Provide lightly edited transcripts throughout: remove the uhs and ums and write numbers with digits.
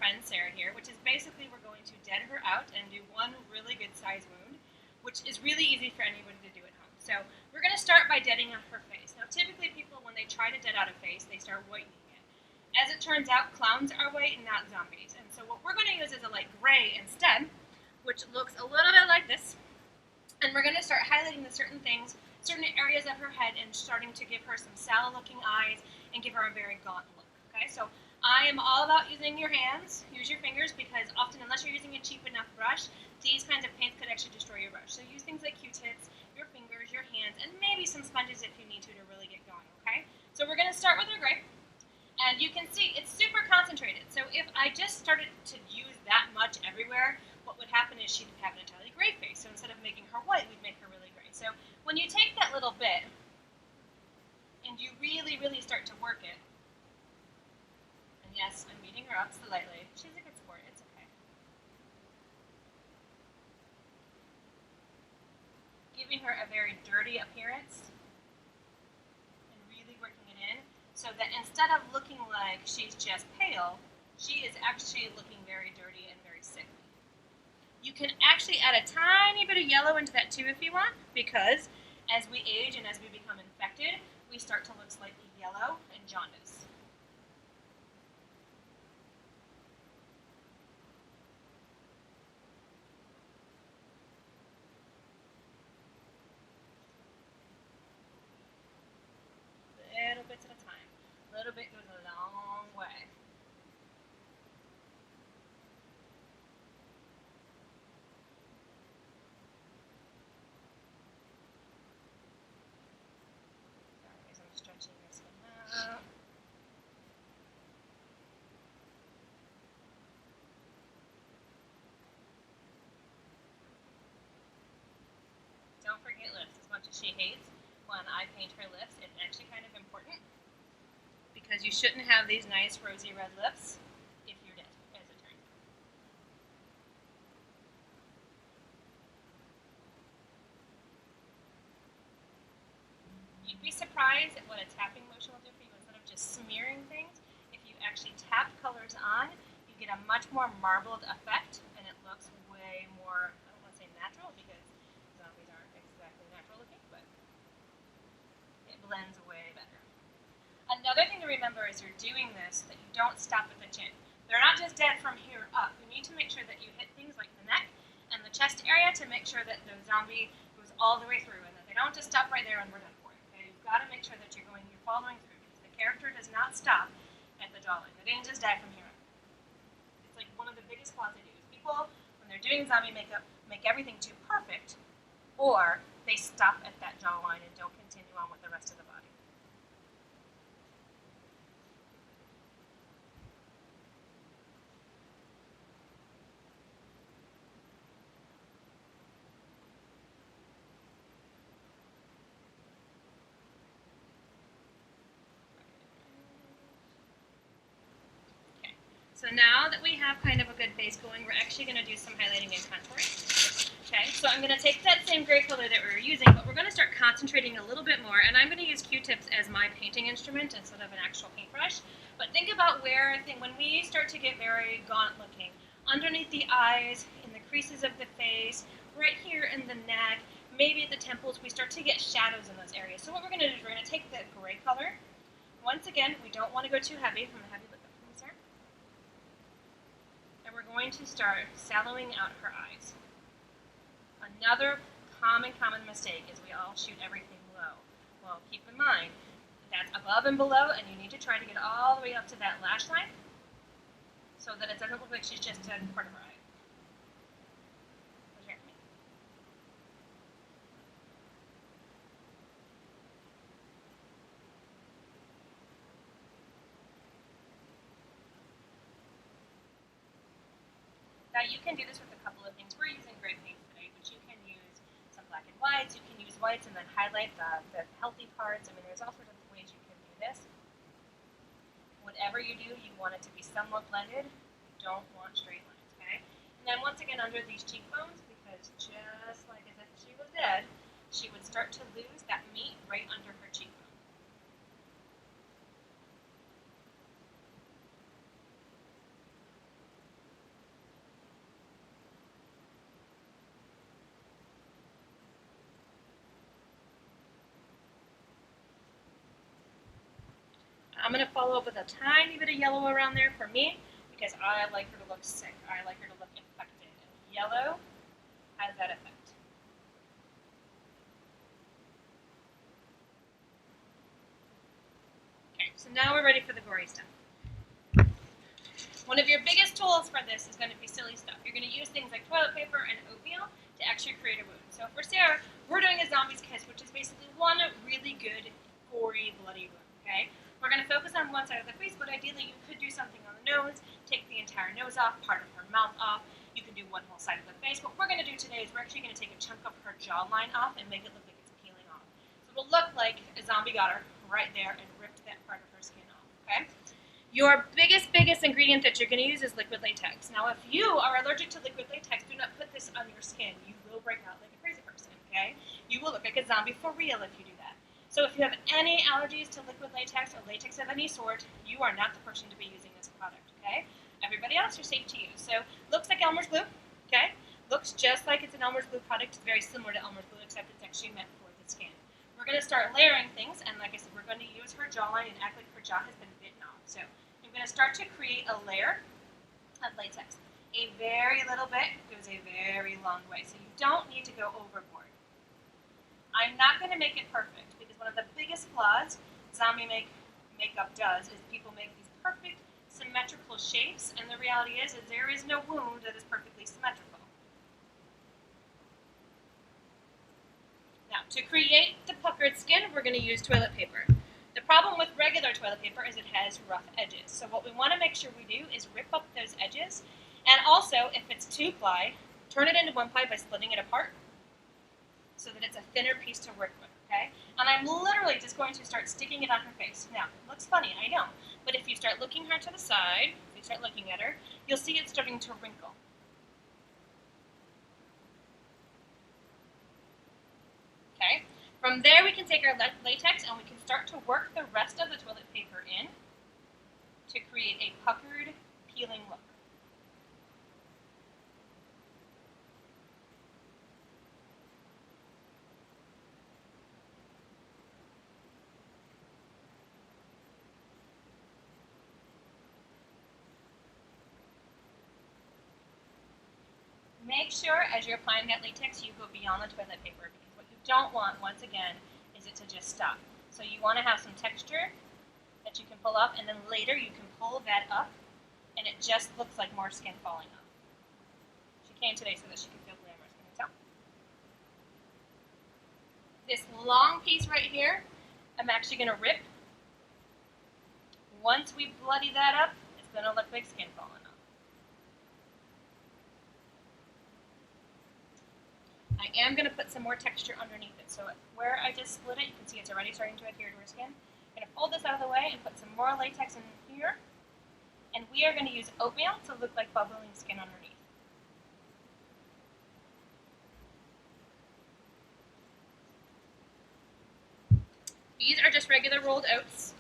friend Sarah here, which is basically we're going to dead her out and do one really good size wound, which is really easy for anybody to do at home. So we're going to start by deading out her face. Now typically people, when they try to dead out a face, they start whitening it. As it turns out, clowns are white and not zombies. And so what we're going to use is a light gray instead, which looks a little bit like this. And we're going to start highlighting the certain things, certain areas of her head, and starting to give her some sallow-looking eyes and give her a very gaunt look. Okay, so I am all about using your hands. Use your fingers, because often, unless you're using a cheap enough brush, these kinds of paints could actually destroy your brush. So use things like Q-tips, your fingers, your hands, and maybe some sponges if you need to really get going. Okay, so we're going to start with our gray. And you can see it's super concentrated. So if I just started to use that much everywhere, what would happen is she'd have an entirely gray face. So instead of making her white, we'd make her really gray. So when you take that little bit and you really, really start to work it, and yes, I'm beating her up slightly. She's a good sport. It's okay. Giving her a very dirty appearance and really working it in, so that instead of looking like she's just pale, she is actually looking very dirty and very sickly. You can actually add a tiny bit of yellow into that too if you want, because as we age and as we become infected, we start to look slightly yellow and jaundice. Little bits at a time. A little bit goes a long way. Sorry, as I'm stretching this one out. Don't forget lifts. As much as she hates when I paint her lips, it's actually kind of important, because you shouldn't have these nice rosy red lips if you're dead, as it turns out. You'd be surprised at what a tapping motion will do for you. Instead of just smearing things, if you actually tap colors on, you get a much more marbled effect, and it looks way more, I don't want to say natural, because zombies aren't exactly natural looking, but it blends way better. Another thing to remember as you're doing this, that you don't stop at the chin. They're not just dead from here up. You need to make sure that you hit things like the neck and the chest area to make sure that the zombie goes all the way through, and that they don't just stop right there and we're done for it. Okay? You've got to make sure that you're following through, because the character does not stop at the jawline. They didn't just die from here up. It's like one of the biggest flaws they do is people, when they're doing zombie makeup, make everything too perfect, or they stop at that jawline and don't continue on with the rest of the body. So now that we have kind of a good base going, we're actually going to do some highlighting and contouring. Okay, so I'm going to take that same gray color that we were using, but we're going to start concentrating a little bit more, and I'm going to use Q-tips as my painting instrument instead of an actual paintbrush. But think about when we start to get very gaunt looking, underneath the eyes, in the creases of the face, right here in the neck, maybe at the temples, we start to get shadows in those areas. So what we're going to do is we're going to take that gray color. Once again, we don't want to go too heavy from a heavy look. And we're going to start sallowing out her eyes. Another common mistake is we all shoot everything low. Well, keep in mind, that's above and below, and you need to try to get all the way up to that lash line so that it doesn't look like she's just done part of her eye. Now you can do this with a couple of things. We're using gray paint today, but you can use some black and whites. You can use whites and then highlight the healthy parts. I mean, there's all sorts of ways you can do this. Whatever you do, you want it to be somewhat blended. You don't want straight lines, okay? And then once again, under these cheekbones, because just like as if she was dead, she would start to lose that meat right under her cheekbone. I'm going to follow up with a tiny bit of yellow around there for me because I like her to look sick. I like her to look infected. And yellow has that effect. Okay, so now we're ready for the gory stuff. One of your biggest tools for this is going to be silly stuff. You're going to use things like toilet paper and oatmeal to actually create a wound. So for Sarah, we're doing a zombie's kiss, which is basically one really good, gory, bloody wound, okay? We're going to focus on one side of the face, but ideally you could do something on the nose, take the entire nose off, part of her mouth off. You can do one whole side of the face. What we're going to do today is we're actually going to take a chunk of her jawline off and make it look like it's peeling off. So it'll look like a zombie got her right there and ripped that part of her skin off, okay? Your biggest ingredient that you're going to use is liquid latex. Now, if you are allergic to liquid latex, do not put this on your skin. You will break out like a crazy person, okay? You will look like a zombie for real if you do that. So if you have any allergies to liquid latex or latex of any sort, you are not the person to be using this product, okay? Everybody else, you're safe to use. So, looks like Elmer's glue, okay? Looks just like it's an Elmer's glue product. It's very similar to Elmer's glue, except it's actually meant for the skin. We're going to start layering things, and like I said, we're going to use her jawline and act like her jaw has been bitten off. So I'm going to start to create a layer of latex. A very little bit goes a very long way, so you don't need to go overboard. I'm not going to make it perfect, because one of the biggest flaws zombie makeup does is people make these perfect symmetrical shapes, and the reality is there is no wound that is perfectly symmetrical. Now, to create the puckered skin, we're going to use toilet paper. The problem with regular toilet paper is it has rough edges. So what we want to make sure we do is rip up those edges. And also, if it's 2-ply, turn it into 1-ply by splitting it apart so that it's a thinner piece to work with, okay? And I'm literally just going to start sticking it on her face. Now, it looks funny, I know. But if you start looking her to the side, if you start looking at her, you'll see it starting to wrinkle. Okay? From there, we can take our latex and we can start to work the rest of the toilet paper in to create a puckered, peeling look. Make sure, as you're applying that latex, you go beyond the toilet paper, because what you don't want, once again, is it to just stop. So you want to have some texture that you can pull up, and then later you can pull that up, and it just looks like more skin falling off. She came today so that she could feel glamorous, can you tell? This long piece right here, I'm actually going to rip. Once we bloody that up, it's going to look like skin falling off. I am going to put some more texture underneath it. So where I just split it, you can see it's already starting to adhere to her skin. I'm going to fold this out of the way and put some more latex in here. And we are going to use oatmeal to look like bubbling skin underneath. These are just regular rolled oats.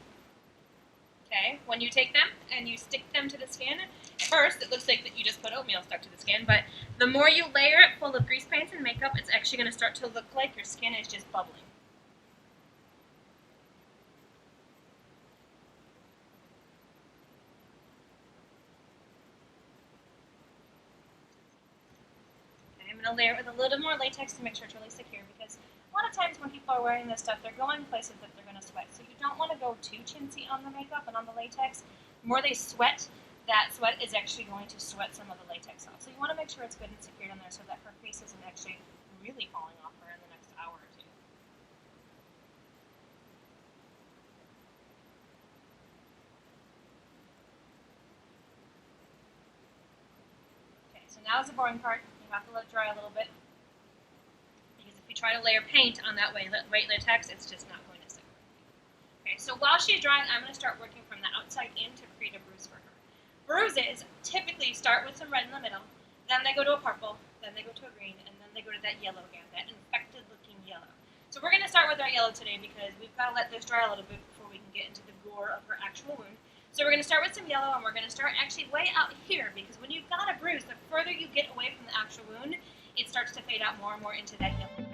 Okay, when you take them and you stick them to the skin, at first it looks like that you just put oatmeal stuck to the skin, but the more you layer it full of grease paints and makeup, it's actually going to start to look like your skin is just bubbling. Okay, I'm going to layer it with a little more latex to make sure it's really secure, because a lot of times when people are wearing this stuff, they're going places that they're going to sweat. So you don't want to go too chintzy on the makeup and on the latex. The more they sweat, that sweat is actually going to sweat some of the latex off. So you want to make sure it's good and secured on there so that her face isn't actually really falling off her in the next hour or two. Okay, so now is the boring part. You have to let it dry a little bit. Try to layer paint on that white latex, it's just not going to stick. Okay, so while she's drying, I'm going to start working from the outside in to create a bruise for her. Bruises typically start with some red in the middle, then they go to a purple, then they go to a green, and then they go to that yellow again, that infected looking yellow. So we're going to start with our yellow today because we've got to let this dry a little bit before we can get into the gore of her actual wound. So we're going to start with some yellow, and we're going to start actually way out here, because when you've got a bruise, the further you get away from the actual wound, it starts to fade out more and more into that yellow.